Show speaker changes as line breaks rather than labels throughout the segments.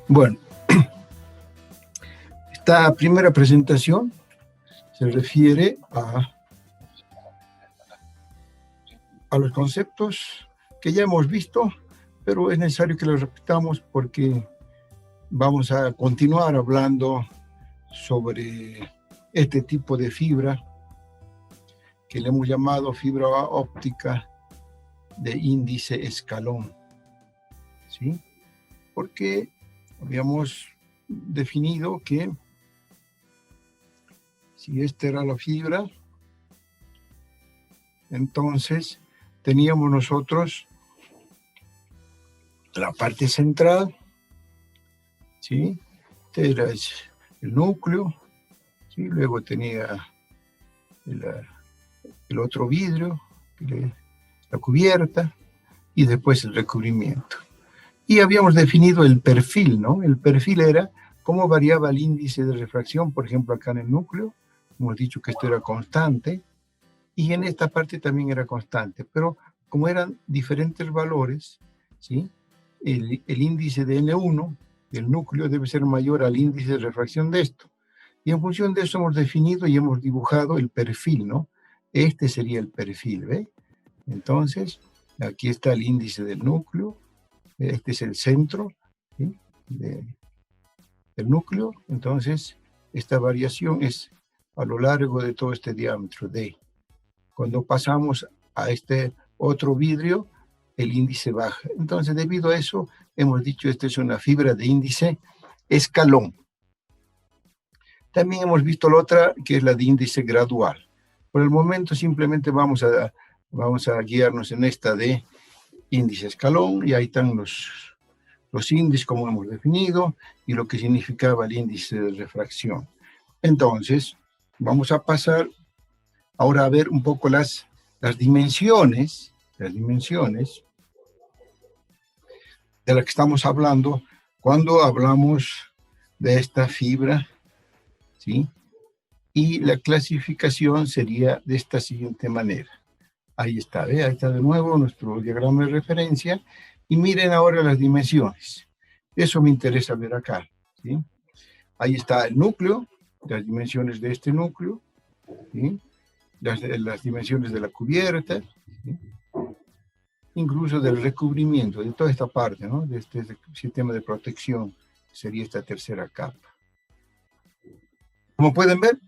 Bueno, esta primera presentación se refiere a los conceptos que ya hemos visto, pero es necesario que los repitamos porque vamos a continuar hablando sobre este tipo de fibra que le hemos llamado fibra óptica de índice escalón, ¿sí? Porque habíamos definido que si esta era la fibra, entonces teníamos nosotros la parte central, ¿sí? Este era el núcleo, ¿sí? Luego tenía el otro vidrio, la cubierta, y después el recubrimiento. Y habíamos definido el perfil, ¿no? El perfil era cómo variaba el índice de refracción, por ejemplo, acá en el núcleo. Hemos dicho que esto era constante, y en esta parte también era constante, pero como eran diferentes valores, ¿sí? El índice de N1 del núcleo debe ser mayor al índice de refracción de esto. Y en función de eso hemos definido y hemos dibujado el perfil, ¿no? Este sería el perfil, ¿ve? Entonces, aquí está el índice del núcleo, este es el centro, ¿sí? del núcleo. Entonces, esta variación es a lo largo de todo este diámetro D. Cuando pasamos a este otro vidrio, el índice baja. Entonces, debido a eso, hemos dicho que esta es una fibra de índice escalón. También hemos visto la otra, que es la de índice gradual. Por el momento, simplemente vamos a guiarnos en esta de índice escalón, y ahí están los índices como hemos definido, y lo que significaba el índice de refracción. Entonces, vamos a pasar ahora a ver un poco las dimensiones de las que estamos hablando cuando hablamos de esta fibra, ¿sí? Y la clasificación sería de esta siguiente manera. Ahí está, ¿ve? Ahí está de nuevo nuestro diagrama de referencia, y miren ahora las dimensiones. Eso me interesa ver acá, ¿sí? Ahí está el núcleo, las dimensiones de este núcleo, ¿sí? Las dimensiones de la cubierta, ¿sí? Incluso del recubrimiento, de toda esta parte, ¿no? De este sistema de protección, sería esta tercera capa. Como pueden ver,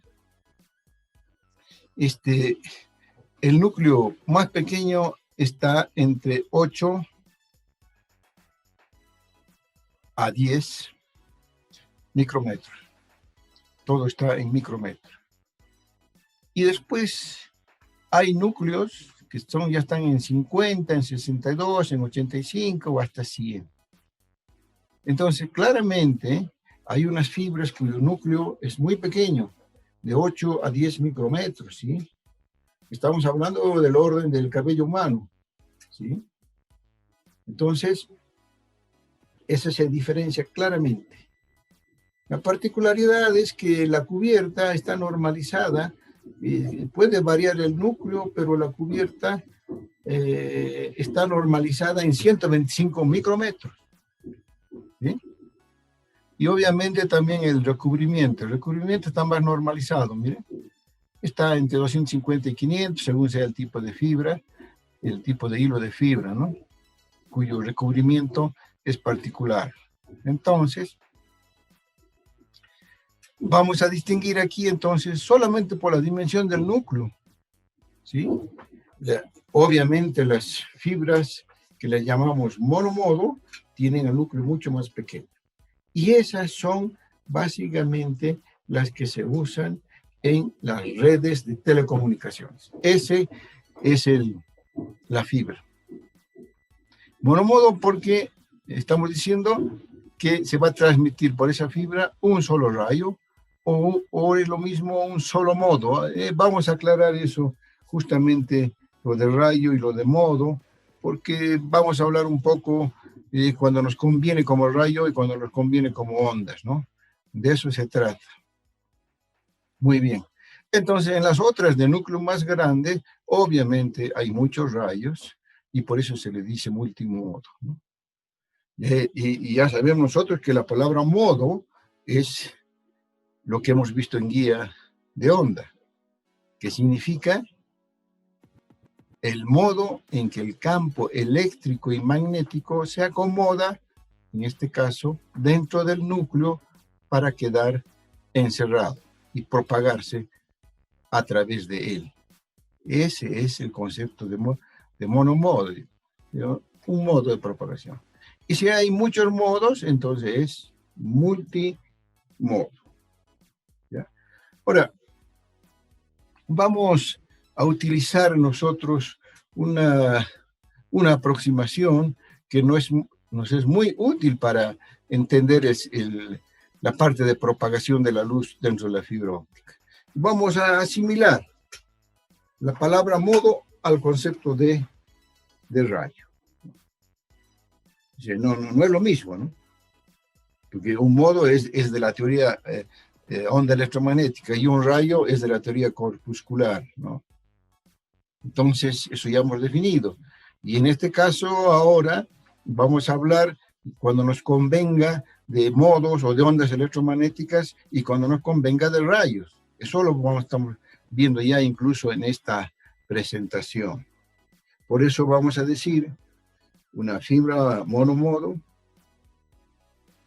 el núcleo más pequeño está entre 8 a 10 micrómetros. Todo está en micrómetros. Y después hay núcleos que ya están en 50, en 62, en 85 o hasta 100. Entonces, claramente, hay unas fibras cuyo núcleo es muy pequeño, de 8 a 10 micrómetros, ¿sí? Estamos hablando del orden del cabello humano, ¿sí? Entonces, esa se diferencia claramente. La particularidad es que la cubierta está normalizada, puede variar el núcleo, pero la cubierta está normalizada en 125 micrómetros, ¿sí? Y obviamente también el recubrimiento está más normalizado, miren. Está entre 250 y 500, según sea el tipo de fibra, el tipo de hilo de fibra, ¿no? Cuyo recubrimiento es particular. Entonces, vamos a distinguir aquí, entonces, solamente por la dimensión del núcleo, ¿sí? Obviamente, las fibras que les llamamos monomodo tienen el núcleo mucho más pequeño. Y esas son básicamente las que se usan en las redes de telecomunicaciones. Ese es la fibra. Monomodo porque estamos diciendo que se va a transmitir por esa fibra un solo rayo, o es lo mismo un solo modo. Vamos a aclarar eso, justamente lo de rayo y lo de modo, porque vamos a hablar un poco cuando nos conviene como rayo y cuando nos conviene como ondas, ¿no? De eso se trata. Muy bien. Entonces, en las otras de núcleo más grande, obviamente hay muchos rayos, y por eso se le dice multimodo, ¿no? Y ya sabemos nosotros que la palabra modo es lo que hemos visto en guía de onda, que significa el modo en que el campo eléctrico y magnético se acomoda, en este caso, dentro del núcleo para quedar encerrado y propagarse a través de él. Ese es el concepto de monomodo, un modo de propagación. Y si hay muchos modos, entonces es multimodo. ¿Ya? Ahora, vamos a utilizar nosotros una aproximación que nos es muy útil para entender la parte de propagación de la luz dentro de la fibra óptica. Vamos a asimilar la palabra modo al concepto de rayo. No es lo mismo, ¿no? Porque un modo es de la teoría onda electromagnética y un rayo es de la teoría corpuscular, ¿no? Entonces, eso ya hemos definido. Y en este caso, ahora vamos a hablar cuando nos convenga de modos o de ondas electromagnéticas y cuando nos convenga de rayos. Eso lo estamos viendo ya incluso en esta presentación. Por eso vamos a decir, una fibra monomodo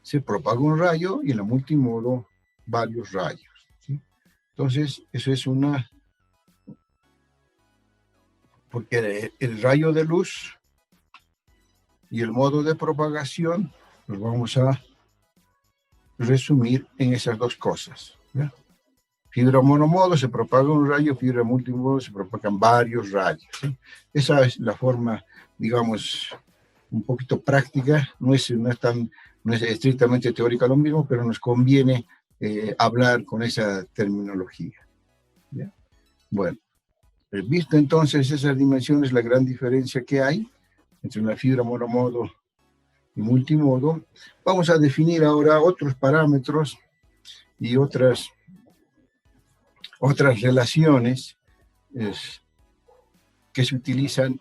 se propaga un rayo y en la multimodo varios rayos, ¿sí? Entonces, eso es porque el rayo de luz y el modo de propagación los vamos a resumir en esas dos cosas, ¿ya? Fibra monomodo se propaga un rayo, fibra multimodo se propagan varios rayos, ¿sí? Esa es la forma, digamos, un poquito práctica, no es estrictamente teórica lo mismo, pero nos conviene hablar con esa terminología, ¿ya? Bueno, visto entonces esas dimensiones, la gran diferencia que hay entre una fibra monomodo y multimodo, vamos a definir ahora otros parámetros y otras relaciones que se utilizan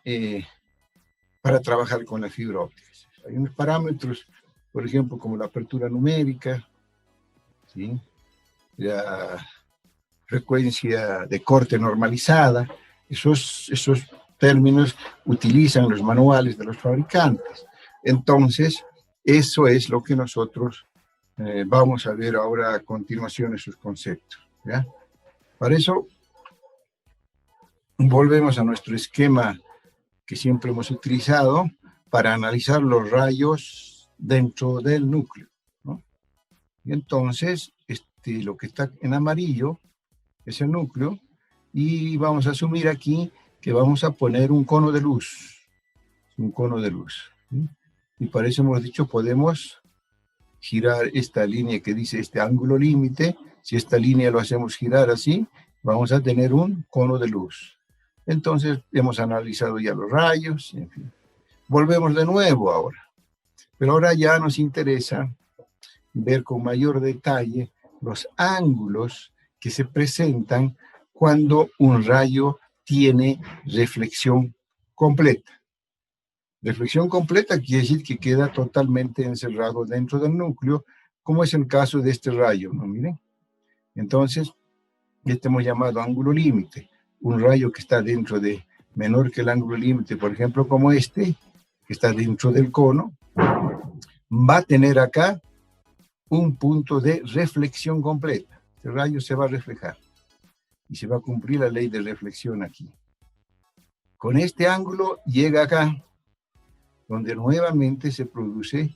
para trabajar con la fibra óptica. Hay unos parámetros, por ejemplo, como la apertura numérica, ¿sí? La frecuencia de corte normalizada. Esos términos utilizan los manuales de los fabricantes. Entonces, eso es lo que nosotros vamos a ver ahora a continuación, esos conceptos, ¿ya? Para eso, volvemos a nuestro esquema que siempre hemos utilizado para analizar los rayos dentro del núcleo, ¿no? Y entonces, lo que está en amarillo es el núcleo, y vamos a asumir aquí que vamos a poner un cono de luz, ¿sí? Y para eso hemos dicho, podemos girar esta línea que dice este ángulo límite. Si esta línea lo hacemos girar así, vamos a tener un cono de luz. Entonces, hemos analizado ya los rayos, en fin. Volvemos de nuevo ahora. Pero ahora ya nos interesa ver con mayor detalle los ángulos que se presentan cuando un rayo tiene reflexión completa. Reflexión completa quiere decir que queda totalmente encerrado dentro del núcleo, como es el caso de este rayo, ¿no? Miren. Entonces, hemos llamado ángulo límite. Un rayo que está dentro de menor que el ángulo límite, por ejemplo, como este, que está dentro del cono, va a tener acá un punto de reflexión completa. Este rayo se va a reflejar y se va a cumplir la ley de reflexión aquí. Con este ángulo llega acá, donde nuevamente se produce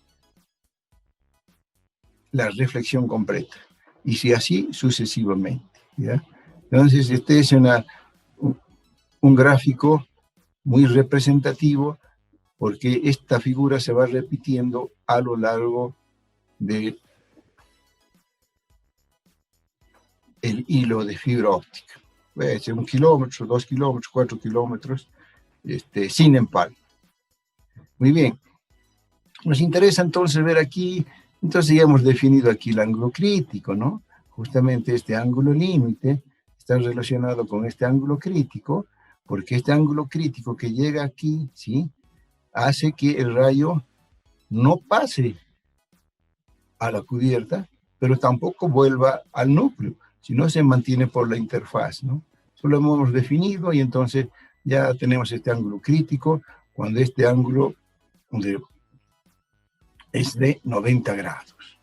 la reflexión completa. Y si así sucesivamente, ¿ya? Entonces, este es un gráfico muy representativo, porque esta figura se va repitiendo a lo largo de el hilo de fibra óptica. Puede ser 1 kilómetro, 2 kilómetros, 4 kilómetros, sin empalme. Muy bien. Nos interesa entonces ver aquí, entonces ya hemos definido aquí el ángulo crítico, ¿no? Justamente este ángulo límite está relacionado con este ángulo crítico, porque este ángulo crítico que llega aquí, ¿sí?, hace que el rayo no pase a la cubierta, pero tampoco vuelva al núcleo, sino se mantiene por la interfaz, ¿no? Eso lo hemos definido y entonces ya tenemos este ángulo crítico cuando este ángulo es de 90 grados,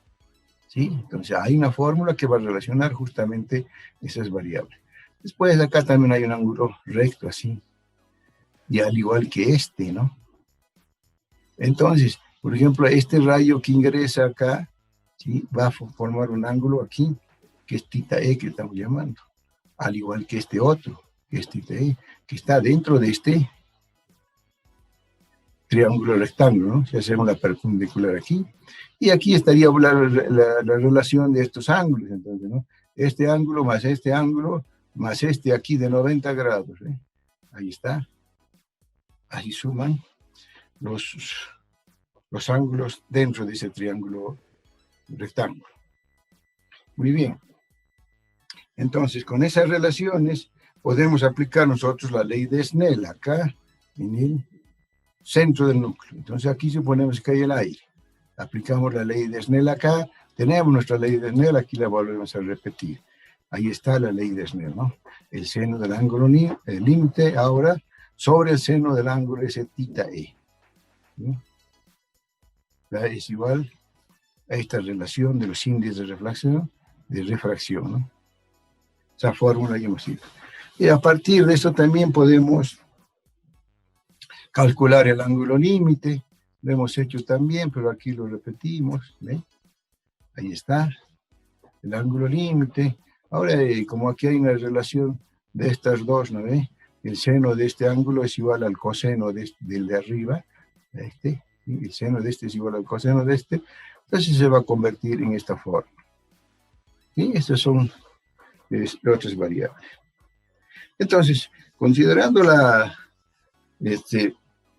¿sí? Entonces hay una fórmula que va a relacionar justamente esas variables. Después acá también hay un ángulo recto así, y al igual que este, ¿no? Entonces, por ejemplo, este rayo que ingresa acá, ¿sí? Va a formar un ángulo aquí, que es θ e que estamos llamando, al igual que este otro, que es θ e, que está dentro de este triángulo rectángulo, ¿no? Si hacemos la perpendicular aquí, y aquí estaría la relación de estos ángulos, entonces, ¿no? Este ángulo más este aquí de 90 grados, ¿eh? Ahí está. Ahí suman los ángulos dentro de ese triángulo rectángulo. Muy bien. Entonces, con esas relaciones podemos aplicar nosotros la ley de Snell acá en el centro del núcleo. Entonces aquí suponemos que hay el aire. Aplicamos la ley de Snell acá, tenemos nuestra ley de Snell, aquí la volvemos a repetir. Ahí está la ley de Snell, ¿no? El seno del ángulo límite ahora sobre el seno del ángulo ese θ e. ¿Sí? Es igual a esta relación de los índices de refracción, ¿no? Esa fórmula ya hemos ido. Y a partir de eso también podemos calcular el ángulo límite. Lo hemos hecho también, pero aquí lo repetimos, ¿ve? Ahí está, el ángulo límite. Ahora, como aquí hay una relación de estas dos, ¿no ve? El seno de este ángulo es igual al coseno del de arriba, este, y el seno de este es igual al coseno de este, entonces se va a convertir en esta forma. Y estas son otras variables. Entonces, considerando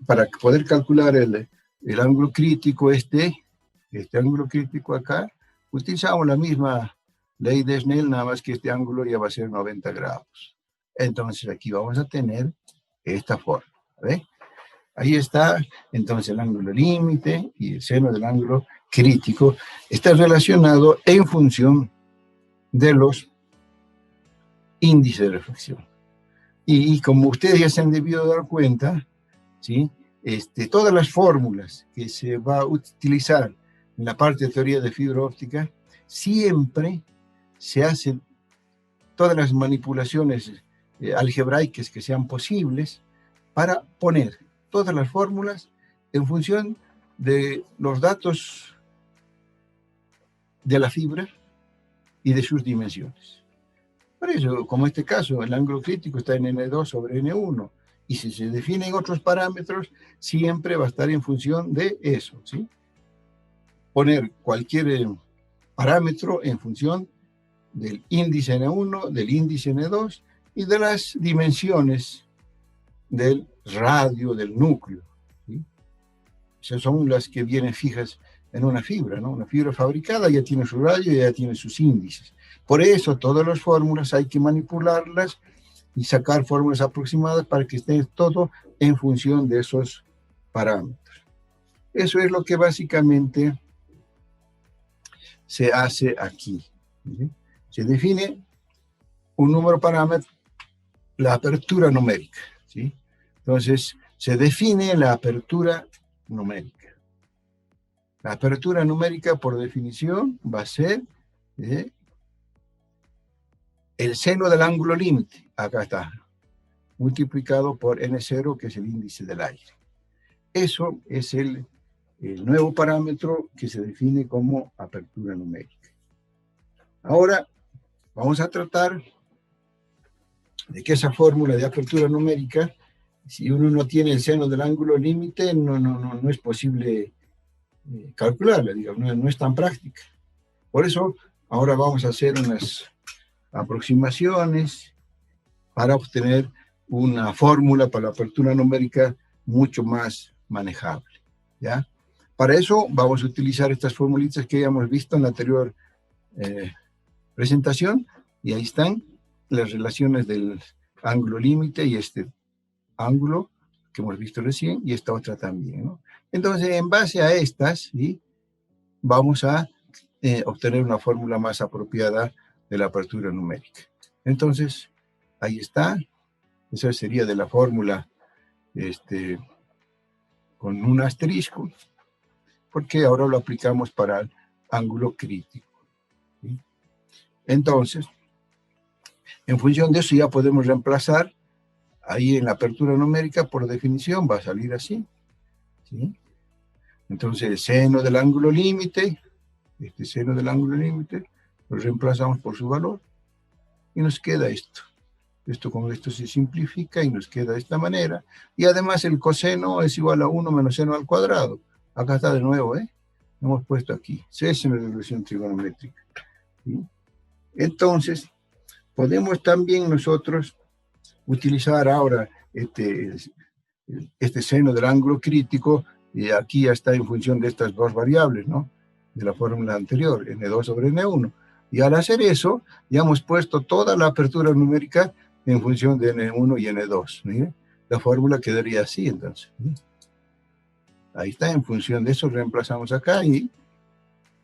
para poder calcular el ángulo crítico, este ángulo crítico acá, utilizamos la misma ley de Snell, nada más que este ángulo ya va a ser 90 grados. Entonces aquí vamos a tener esta forma, ¿ve? Ahí está, entonces el ángulo límite y el seno del ángulo crítico está relacionado en función de los índices de reflexión. Y como ustedes ya se han debido dar cuenta, ¿sí? Todas las fórmulas que se va a utilizar en la parte de teoría de fibra óptica, siempre se hacen todas las manipulaciones algebraicas que sean posibles para poner todas las fórmulas en función de los datos de la fibra y de sus dimensiones. Por eso, como en este caso, el ángulo crítico está en N2 sobre N1, y si se definen otros parámetros, siempre va a estar en función de eso, ¿sí? Poner cualquier parámetro en función del índice N1, del índice N2 y de las dimensiones del radio del núcleo, ¿sí? Esas son las que vienen fijas en una fibra, ¿no? Una fibra fabricada ya tiene su radio y ya tiene sus índices. Por eso todas las fórmulas hay que manipularlas y sacar fórmulas aproximadas para que esté todo en función de esos parámetros. Eso es lo que básicamente se hace aquí, ¿sí? Se define un número parámetro, la apertura numérica, ¿sí? Entonces, se define la apertura numérica. La apertura numérica, por definición, va a ser el seno del ángulo límite, acá está, multiplicado por N0, que es el índice del aire. Eso es el nuevo parámetro que se define como apertura numérica. Ahora, vamos a tratar de que esa fórmula de apertura numérica, si uno no tiene el seno del ángulo límite, no es posible calcularla, digamos, no es tan práctica. Por eso, ahora vamos a hacer unas aproximaciones para obtener una fórmula para la apertura numérica mucho más manejable, ¿ya? Para eso vamos a utilizar estas formulitas que ya hemos visto en la anterior presentación, y ahí están las relaciones del ángulo límite y este ángulo que hemos visto recién, y esta otra también, ¿no? Entonces, en base a estas, ¿sí?, vamos a obtener una fórmula más apropiada de la apertura numérica. Entonces, ahí está. Esa sería de la fórmula con un asterisco, porque ahora lo aplicamos para el ángulo crítico, ¿sí? Entonces, en función de eso ya podemos reemplazar ahí en la apertura numérica, por definición va a salir así, ¿sí? Entonces, el seno del ángulo límite, este seno del ángulo límite, lo reemplazamos por su valor y nos queda esto. Esto con esto se simplifica y nos queda de esta manera. Y además el coseno es igual a 1 menos seno al cuadrado. Acá está de nuevo, ¿eh? Lo hemos puesto aquí. Seno de regresión trigonométrica, ¿sí? Entonces, podemos también nosotros utilizar ahora este seno del ángulo crítico, y aquí ya está en función de estas dos variables, ¿no?, de la fórmula anterior, n2 sobre n1. Y al hacer eso, ya hemos puesto toda la apertura numérica en función de n1 y n2. ¿Sí? La fórmula quedaría así, entonces, ¿sí? Ahí está, en función de eso reemplazamos acá y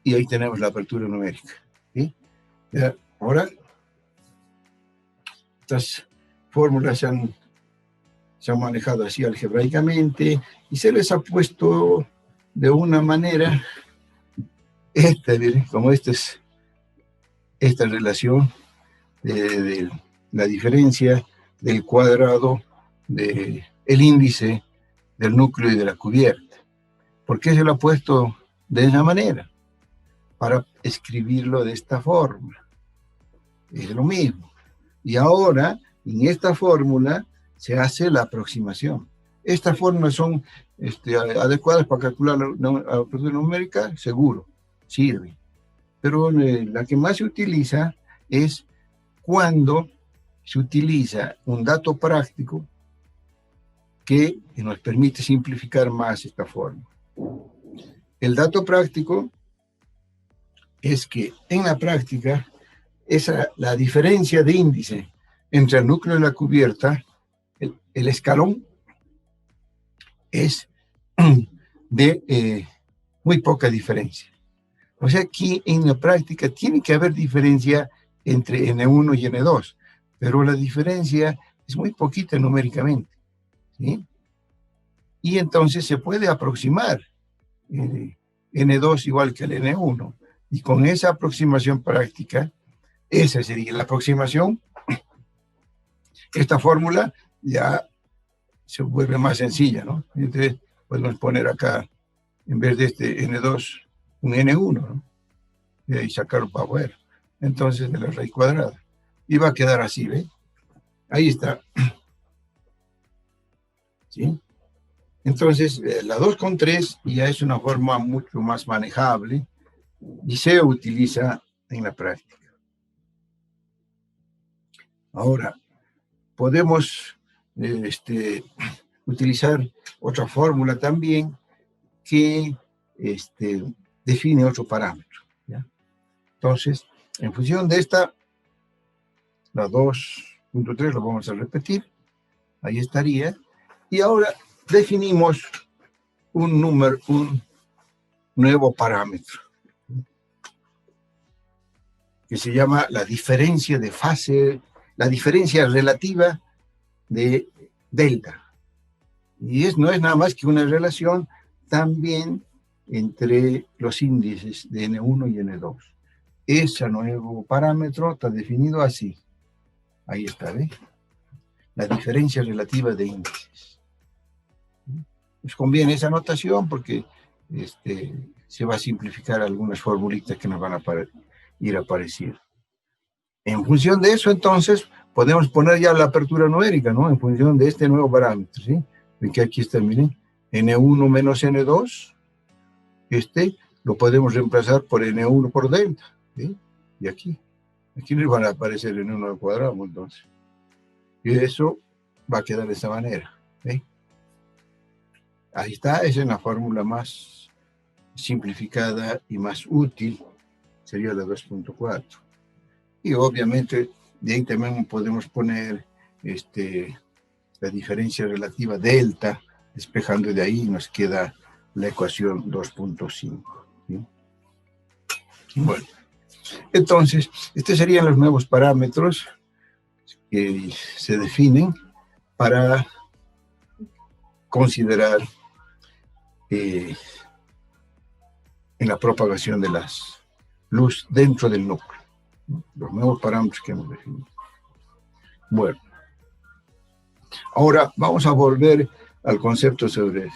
ahí tenemos la apertura numérica, ¿sí? Ya, ahora, estas fórmulas se han manejado así algebraicamente y se les ha puesto de una manera como esta relación de la diferencia del cuadrado del índice del núcleo y de la cubierta. ¿Por qué se lo ha puesto de esa manera? Para escribirlo de esta forma. Es lo mismo. Y ahora, en esta fórmula, se hace la aproximación. Estas fórmulas son adecuadas para calcular la apertura numérica, seguro, sirve. Pero la que más se utiliza es cuando se utiliza un dato práctico que nos permite simplificar más esta forma. El dato práctico es que en la práctica la diferencia de índice entre el núcleo y la cubierta, el escalón, es de muy poca diferencia. O sea, aquí en la práctica tiene que haber diferencia entre N1 y N2, pero la diferencia es muy poquita numéricamente, ¿sí? Y entonces se puede aproximar N2 igual que el N1, y con esa aproximación práctica, esa sería la aproximación, esta fórmula ya se vuelve más sencilla, ¿no? Entonces podemos poner acá, en vez de este N2, un N1, ¿no? Y ahí sacarlo para afuera. Entonces, de la raíz cuadrada. Y va a quedar así, ¿ve? Ahí está. ¿Sí? Entonces, la 2,3 ya es una forma mucho más manejable y se utiliza en la práctica. Ahora, podemos utilizar otra fórmula también que define otro parámetro, ¿ya? Entonces, en función de esta, la 2,3 lo vamos a repetir, ahí estaría, y ahora definimos un nuevo parámetro que se llama la diferencia de fase, la diferencia relativa de delta. Y no es nada más que una relación también entre los índices de N1 y N2. Ese nuevo parámetro está definido así. Ahí está, ¿ves? La diferencia relativa de índices. Nos conviene esa notación porque se va a simplificar algunas formulitas que nos van a ir apareciendo. En función de eso, entonces, podemos poner ya la apertura numérica, ¿no? En función de este nuevo parámetro, ¿sí? Ven que aquí está, miren, N1 menos N2, lo podemos reemplazar por N1 por delta, ¿sí? Y aquí les van a aparecer N1 al cuadrado, entonces. Y eso va a quedar de esa manera, ¿sí? Ahí está, esa es la fórmula más simplificada y más útil, sería la 2,4. Y obviamente de ahí también podemos poner la diferencia relativa delta, despejando de ahí nos queda la ecuación 2.5. ¿Sí? Bueno, entonces, estos serían los nuevos parámetros que se definen para considerar en la propagación de la luz dentro del núcleo. Los nuevos parámetros que hemos definido. Bueno, ahora vamos a volver al concepto sobre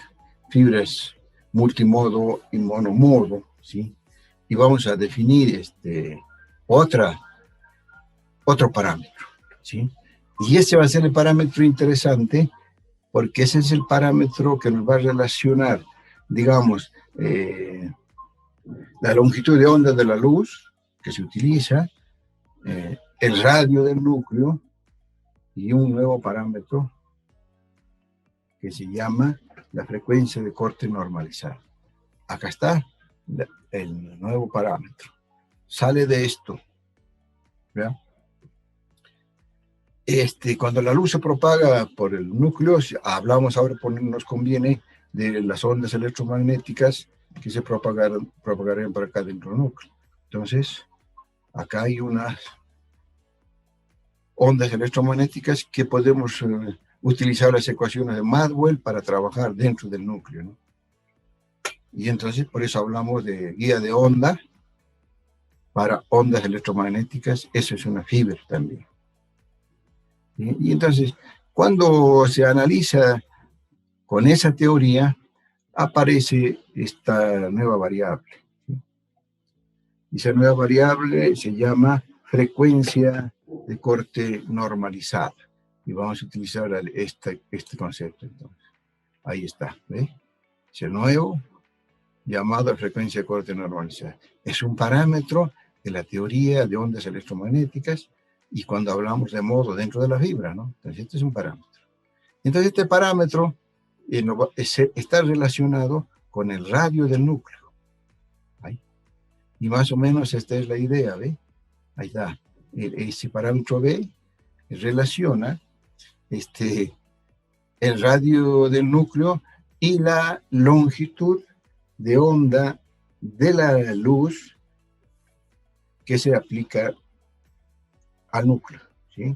fibras multimodo y monomodo, ¿sí? Y vamos a definir otro parámetro, ¿sí? Y ese va a ser el parámetro interesante, porque ese es el parámetro que nos va a relacionar, digamos, la longitud de onda de la luz que se utiliza, el radio del núcleo y un nuevo parámetro que se llama la frecuencia de corte normalizado. Acá está el nuevo parámetro. Sale de esto. ¿Vean? Cuando la luz se propaga por el núcleo, hablamos ahora, nos conviene de las ondas electromagnéticas que se propagarán por acá dentro del núcleo. Entonces, acá hay unas ondas electromagnéticas que podemos utilizar las ecuaciones de Maxwell para trabajar dentro del núcleo, ¿no? Y entonces, por eso hablamos de guía de onda para ondas electromagnéticas. Eso es una fibra también. Y entonces, cuando se analiza con esa teoría, aparece esta nueva variable. Y esa nueva variable se llama frecuencia de corte normalizada. Y vamos a utilizar este concepto entonces. Ahí está, ¿ve? Es el nuevo llamado frecuencia de corte normalizada. Es un parámetro de la teoría de ondas electromagnéticas, y cuando hablamos de modo dentro de la fibra, ¿no? Entonces este es un parámetro. Entonces este parámetro está relacionado con el radio del núcleo. ¿Ahí? Y más o menos esta es la idea, ¿ve? Ahí está. Ese parámetro B relaciona el radio del núcleo y la longitud de onda de la luz que se aplica al núcleo, ¿sí?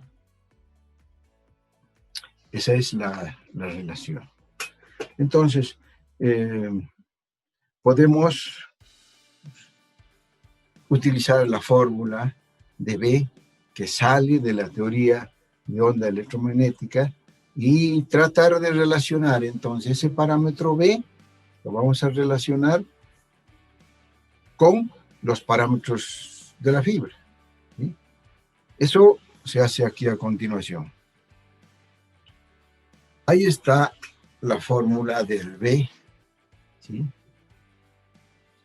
Esa es la relación. Entonces, podemos utilizar la fórmula de B que sale de la teoría de onda electromagnética y tratar de relacionar entonces ese parámetro B, lo vamos a relacionar con los parámetros de la fibra, ¿sí? Eso se hace aquí a continuación. Ahí está la fórmula del B, ¿sí?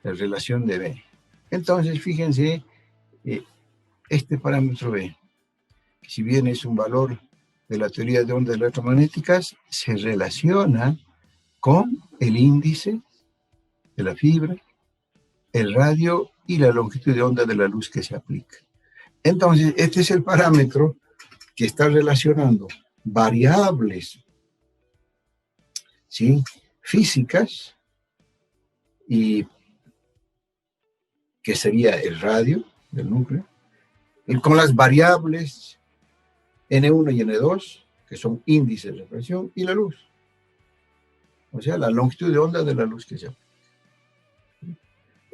La relación de B. Entonces, fíjense, este parámetro B, que si bien es un valor de la teoría de ondas electromagnéticas, se relaciona con el índice de la fibra, el radio y la longitud de onda de la luz que se aplica. Entonces, este es el parámetro que está relacionando variables, ¿sí?, físicas, y que sería el radio del núcleo, y con las variables N1 y N2, que son índices de reflexión, y la luz. O sea, la longitud de onda de la luz que se aplica.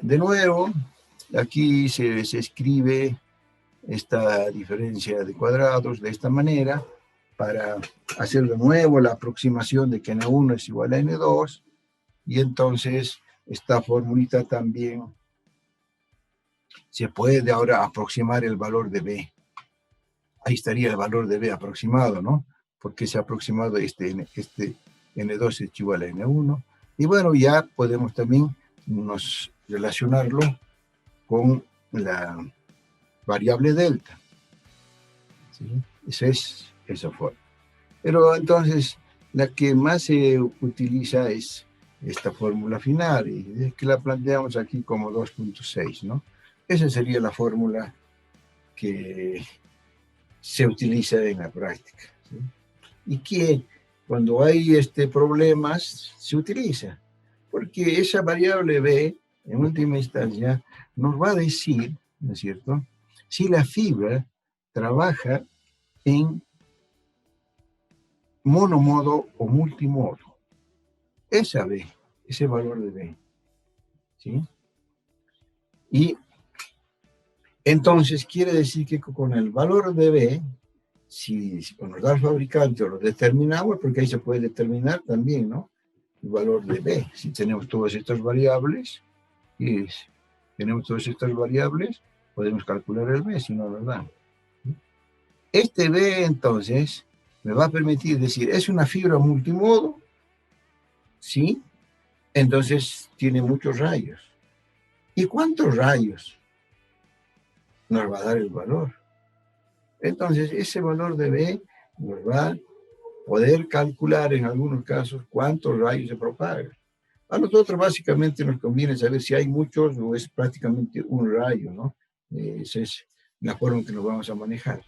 De nuevo, aquí se escribe esta diferencia de cuadrados de esta manera para hacer de nuevo la aproximación de que N1 es igual a N2, y entonces esta formulita también se puede ahora aproximar el valor de B. Ahí estaría el valor de B aproximado, ¿no? Porque se ha aproximado este N2 es igual a N1. Y bueno, ya podemos también relacionarlo con la variable delta, ¿sí? Esa forma. Pero entonces, la que más se utiliza es esta fórmula final, y es que la planteamos aquí como 2.6, ¿no? Esa sería la fórmula que se utiliza en la práctica, ¿sí? Y que cuando hay problemas, se utiliza, porque esa variable B, en última instancia, nos va a decir, ¿no es cierto?, si la fibra trabaja en monomodo o multimodo. Esa B, ese valor de B, ¿sí? Y entonces quiere decir que con el valor de B, si nos da el fabricante o lo determinamos, porque ahí se puede determinar también, ¿no?, el valor de B. Si tenemos todas estas variables, podemos calcular el B, si no, ¿verdad? Este B, entonces, me va a permitir decir, ¿es una fibra multimodo? Sí. Entonces, tiene muchos rayos. ¿Y cuántos rayos nos va a dar el valor? Entonces, ese valor de B nos va a poder calcular en algunos casos cuántos rayos se propagan. A nosotros básicamente nos conviene saber si hay muchos o es prácticamente un rayo, ¿no? Esa es la forma en que nos vamos a manejar.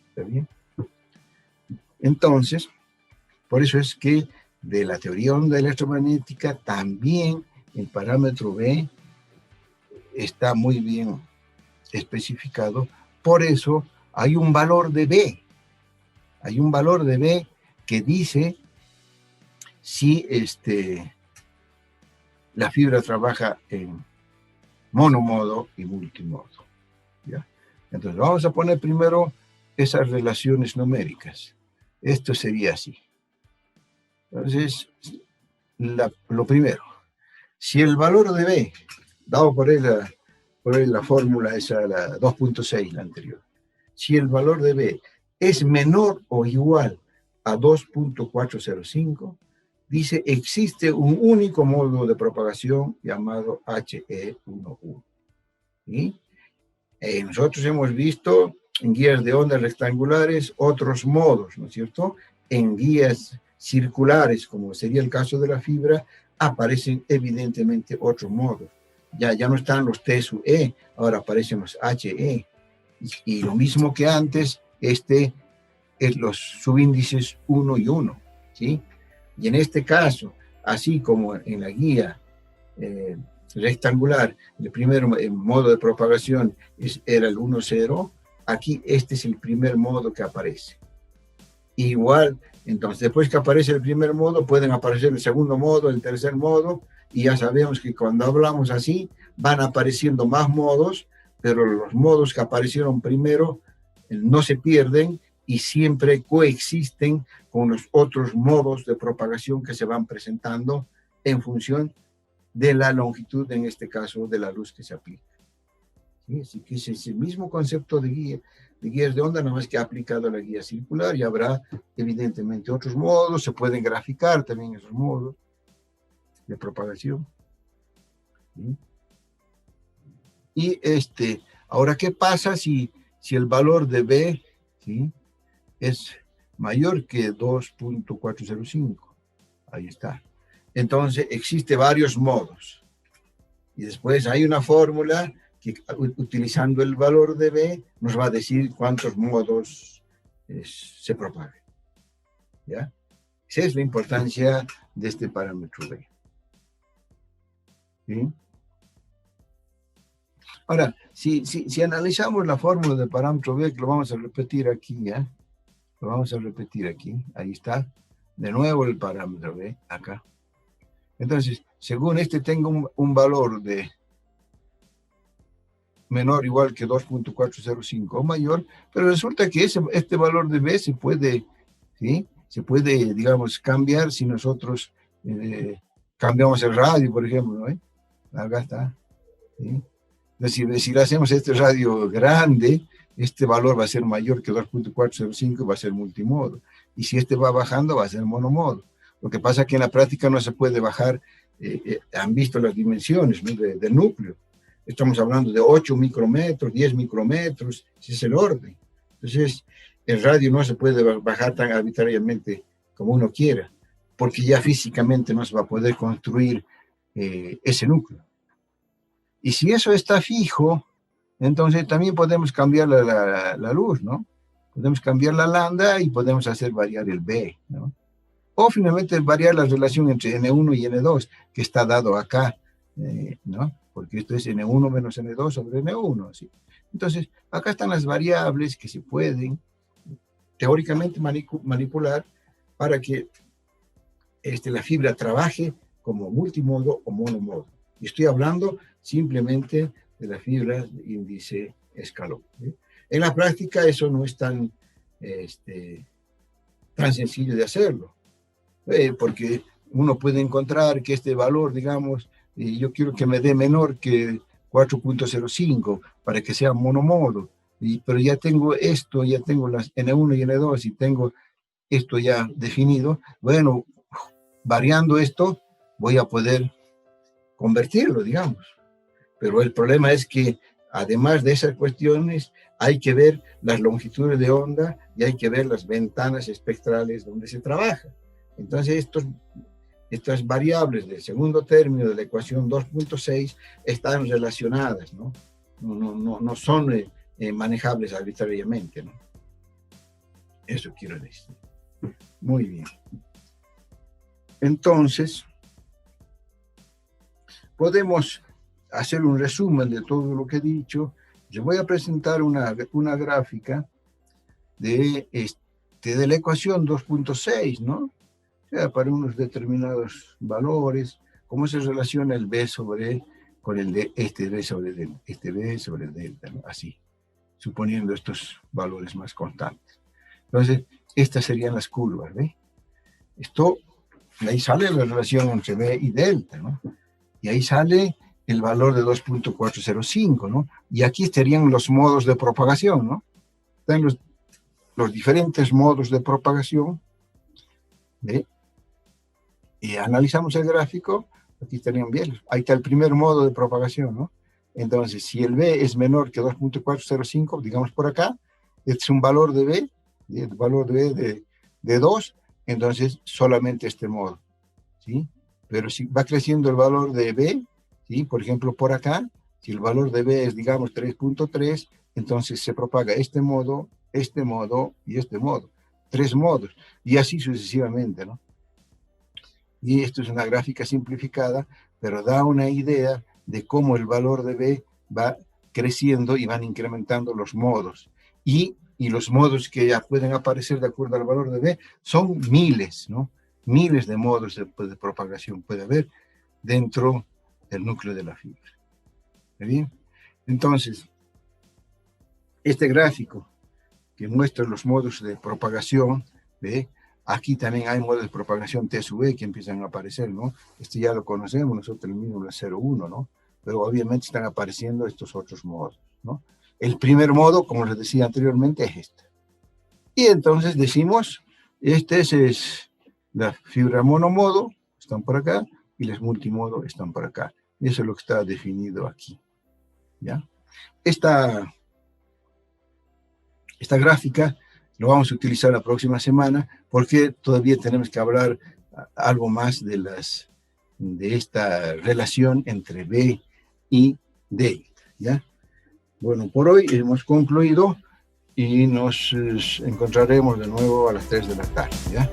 ¿Está bien? Entonces, por eso es que de la teoría onda electromagnética también el parámetro B está muy bien especificado. Por eso hay un valor de B. Hay un valor de B que dice si la fibra trabaja en monomodo y multimodo. ¿Ya? Entonces vamos a poner primero esas relaciones numéricas. Esto sería así. Entonces, lo primero, si el valor de B, dado por la fórmula esa, la 2.6, la anterior, si el valor de B es menor o igual a 2.405, dice existe un único modo de propagación llamado HE11. ¿Sí? Nosotros hemos visto en guías de ondas rectangulares otros modos, ¿no es cierto? En guías circulares, como sería el caso de la fibra, aparecen evidentemente otros modos. Ya no están los TSUE, ahora aparecen los HE. Y lo mismo que antes, es los subíndices 1 y 1, ¿sí? Y en este caso, así como en la guía rectangular, el primer modo de propagación era el 1,0, aquí este es el primer modo que aparece. Igual, entonces, después que aparece el primer modo, pueden aparecer el segundo modo, el tercer modo, y ya sabemos que cuando hablamos así, van apareciendo más modos, pero los modos que aparecieron primero no se pierden y siempre coexisten con los otros modos de propagación que se van presentando en función de la longitud, en este caso, de la luz que se aplica. ¿Sí? Así que es ese mismo concepto de guías de onda, nada más que aplicado a la guía circular, y habrá evidentemente otros modos, se pueden graficar también esos modos de propagación. ¿Sí? Y ahora, ¿qué pasa si el valor de B, ¿sí?, es mayor que 2.405? Ahí está. Entonces, existe varios modos. Y después hay una fórmula que, utilizando el valor de B, nos va a decir cuántos modos se propagan. ¿Ya? Esa es la importancia de este parámetro B. ¿Sí? Ahora, si analizamos la fórmula del parámetro B, que lo vamos a repetir aquí, ¿ya? Lo vamos a repetir aquí, ahí está. De nuevo el parámetro B, acá. Entonces, según tengo un valor de menor o igual que 2.405 o mayor, pero resulta que este valor de B se puede, ¿sí?, se puede, digamos, cambiar si nosotros cambiamos el radio, por ejemplo, ¿no? Acá está. ¿Sí? Entonces, si le hacemos este radio grande, este valor va a ser mayor que 2.405, va a ser multimodo. Y si va bajando, va a ser monomodo. Lo que pasa es que en la práctica no se puede bajar, han visto las dimensiones, ¿no?, del núcleo. Estamos hablando de 8 micrometros, 10 micrometros, ese es el orden. Entonces, el radio no se puede bajar tan arbitrariamente como uno quiera, porque ya físicamente no se va a poder construir ese núcleo. Y si eso está fijo, entonces también podemos cambiar la luz, ¿no? Podemos cambiar la lambda y podemos hacer variar el B, ¿no? o finalmente variar la relación entre N1 y N2, que está dado acá, ¿no? Porque esto es N1 menos N2 sobre N1, ¿sí? Entonces, acá están las variables que se pueden teóricamente manipular para que la fibra trabaje como multimodo o monomodo. Y estoy hablando simplemente de la fibra de índice escalón, ¿sí? En la práctica eso no es tan sencillo de hacerlo, porque uno puede encontrar que este valor, digamos, yo quiero que me dé menor que 4.05 para que sea monomodo, pero ya tengo esto, ya tengo las N1 y N2 y tengo esto ya definido. Bueno, variando esto voy a poder convertirlo, digamos. Pero el problema es que además de esas cuestiones hay que ver las longitudes de onda y hay que ver las ventanas espectrales donde se trabaja. Entonces estas variables del segundo término de la ecuación 2.6 están relacionadas, ¿no? No son manejables arbitrariamente, ¿no? Eso quiero decir. Muy bien. Entonces, podemos hacer un resumen de todo lo que he dicho. Yo voy a presentar una gráfica de la ecuación 2.6, ¿no? O sea, para unos determinados valores, cómo se relaciona el B sobre con el de B sobre delta, B sobre delta, ¿no? Así, suponiendo estos valores más constantes. Entonces, estas serían las curvas, ¿ve? Ahí sale la relación entre B y delta, ¿no? Y ahí sale el valor de 2.405, ¿no? Y aquí estarían los modos de propagación, ¿no? Están los diferentes modos de propagación, ¿ve? Y analizamos el gráfico, aquí estarían bien. Ahí está el primer modo de propagación, ¿no? Entonces, si el B es menor que 2.405, digamos por acá, este es un valor de B, el valor de B de 2, entonces solamente este modo, ¿sí? Pero si va creciendo el valor de B, ¿sí? Por ejemplo, por acá, si el valor de B es, digamos, 3.3, entonces se propaga este modo y este modo. 3 modos, y así sucesivamente, ¿no? Y esto es una gráfica simplificada, pero da una idea de cómo el valor de B va creciendo y van incrementando los modos. Y los modos que ya pueden aparecer de acuerdo al valor de B son miles, ¿no? Miles de modos de propagación puede haber dentro del núcleo de la fibra. ¿Está bien? Entonces, este gráfico que muestra los modos de propagación, ¿ve? Aquí también hay modos de propagación T sub E que empiezan a aparecer, ¿no? Este ya lo conocemos, nosotros el mínimo es 0,1, ¿no? Pero obviamente están apareciendo estos otros modos, ¿no? El primer modo, como les decía anteriormente, es este. Y entonces decimos, es la fibra monomodo, están por acá, y las multimodo están por acá. Eso es lo que está definido aquí, ¿ya? Esta gráfica lo vamos a utilizar la próxima semana porque todavía tenemos que hablar algo más de esta relación entre B y D, ¿ya? Bueno, por hoy hemos concluido y nos encontraremos de nuevo a las 3 de la tarde, ¿ya?